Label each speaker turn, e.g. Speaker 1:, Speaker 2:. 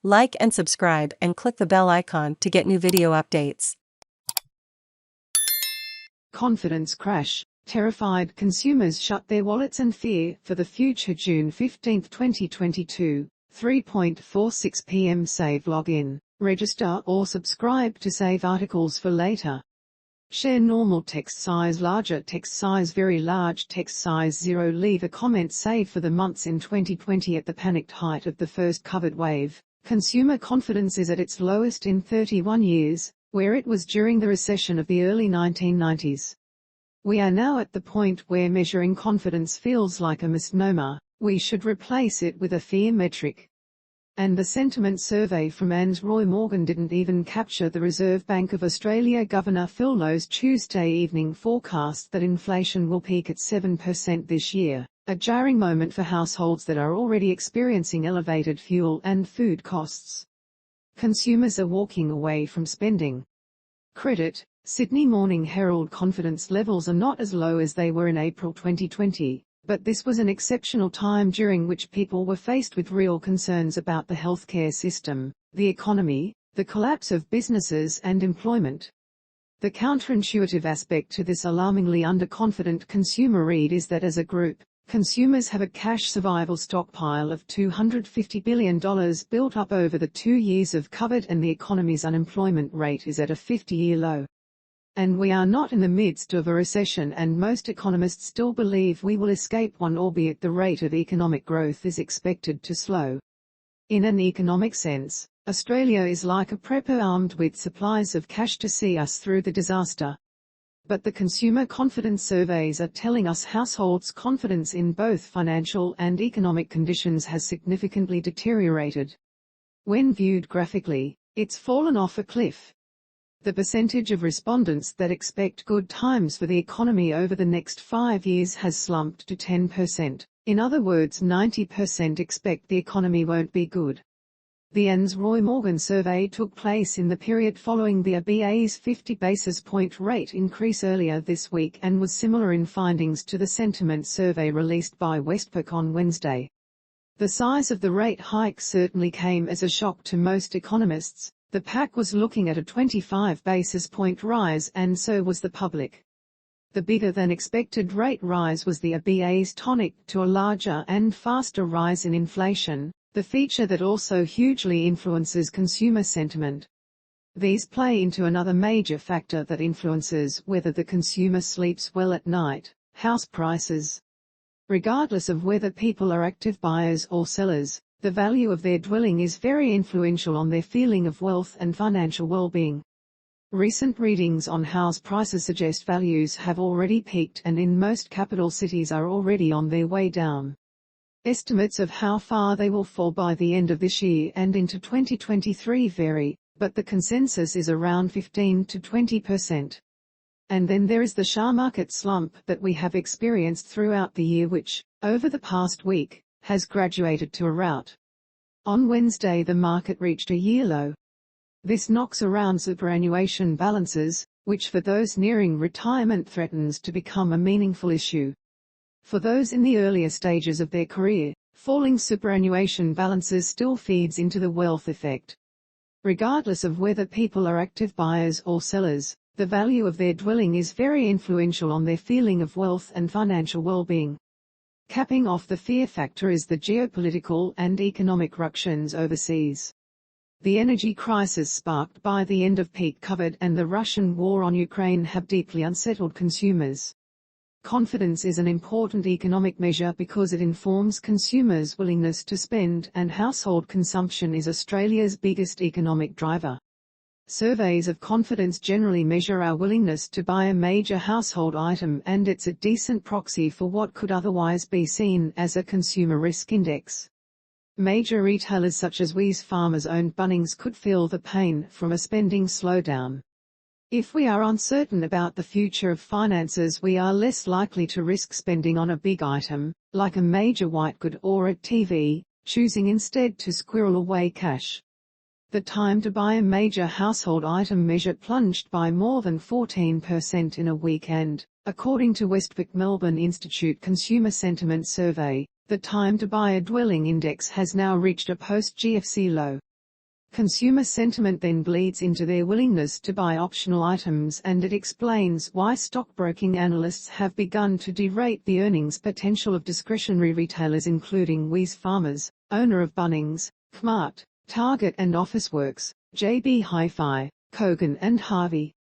Speaker 1: Like and subscribe and click the bell icon to get new video updates.
Speaker 2: Confidence crash. Terrified consumers shut their wallets and fear for the future. June 15, 2022, 3:46 p.m. Save login, register or subscribe to save articles for later. Share normal text size, larger text size, very large text size, 0. Leave a comment. Save for the months in 2020. At the panicked height of the first COVID wave, consumer confidence is at its lowest in 31 years, where it was during the recession of the early 1990s. We are now at the point where measuring confidence feels like a misnomer. We should replace it with a fear metric. And the sentiment survey from ANZ Roy Morgan didn't even capture the Reserve Bank of Australia Governor Phil Lowe's Tuesday evening forecast that inflation will peak at 7% this year, a jarring moment for households that are already experiencing elevated fuel and food costs. Consumers are walking away from spending. Credit. Sydney Morning Herald confidence levels are not as low as they were in April 2020. But this was an exceptional time during which people were faced with real concerns about the healthcare system, the economy, the collapse of businesses and employment. The counterintuitive aspect to this alarmingly underconfident consumer read is that as a group, consumers have a cash survival stockpile of $250 billion built up over the 2 years of COVID, and the economy's unemployment rate is at a 50-year low. And we are not in the midst of a recession, and most economists still believe we will escape one, albeit the rate of economic growth is expected to slow. In an economic sense, Australia is like a prepper armed with supplies of cash to see us through the disaster. But the consumer confidence surveys are telling us households' confidence in both financial and economic conditions has significantly deteriorated. When viewed graphically, it's fallen off a cliff. The percentage of respondents that expect good times for the economy over the next 5 years has slumped to 10%. In other words, 90% expect the economy won't be good. The ANZ Roy Morgan survey took place in the period following the RBA's 50 basis point rate increase earlier this week and was similar in findings to the sentiment survey released by Westpac on Wednesday. The size of the rate hike certainly came as a shock to most economists. The pack was looking at a 25 basis point rise, and so was the public. The bigger than expected rate rise was the RBA's tonic to a larger and faster rise in inflation, the feature that also hugely influences consumer sentiment. These play into another major factor that influences whether the consumer sleeps well at night: house prices. Regardless of whether people are active buyers or sellers, the value of their dwelling is very influential on their feeling of wealth and financial well-being. Recent readings on house prices suggest values have already peaked and in most capital cities are already on their way down. Estimates of how far they will fall by the end of this year and into 2023 vary, but the consensus is around 15 to 20%. And then there is the share market slump that we have experienced throughout the year, which, over the past week, has graduated to a rout. On Wednesday the market reached a year low. This knocks around superannuation balances, which for those nearing retirement threatens to become a meaningful issue. For those in the earlier stages of their career, falling superannuation balances still feeds into the wealth effect. Regardless of whether people are active buyers or sellers, the value of their dwelling is very influential on their feeling of wealth and financial well-being. Capping off the fear factor is the geopolitical and economic ructions overseas. The energy crisis sparked by the end of peak COVID and the Russian war on Ukraine have deeply unsettled consumers. Confidence is an important economic measure because it informs consumers' willingness to spend, and household consumption is Australia's biggest economic driver. Surveys of confidence generally measure our willingness to buy a major household item, and it's a decent proxy for what could otherwise be seen as a consumer risk index. Major retailers such as Wesfarmers-owned Bunnings could feel the pain from a spending slowdown. If we are uncertain about the future of finances, we are less likely to risk spending on a big item, like a major white good or a TV, choosing instead to squirrel away cash. The time to buy a major household item measure plunged by more than 14% in a weekend, according to Westpac Melbourne Institute Consumer Sentiment Survey. The time to buy a dwelling index has now reached a post-GFC low. Consumer sentiment then bleeds into their willingness to buy optional items, and it explains why stockbroking analysts have begun to derate the earnings potential of discretionary retailers including Wesfarmers, owner of Bunnings, Kmart, Target and Officeworks, JB Hi-Fi, Kogan and Harvey.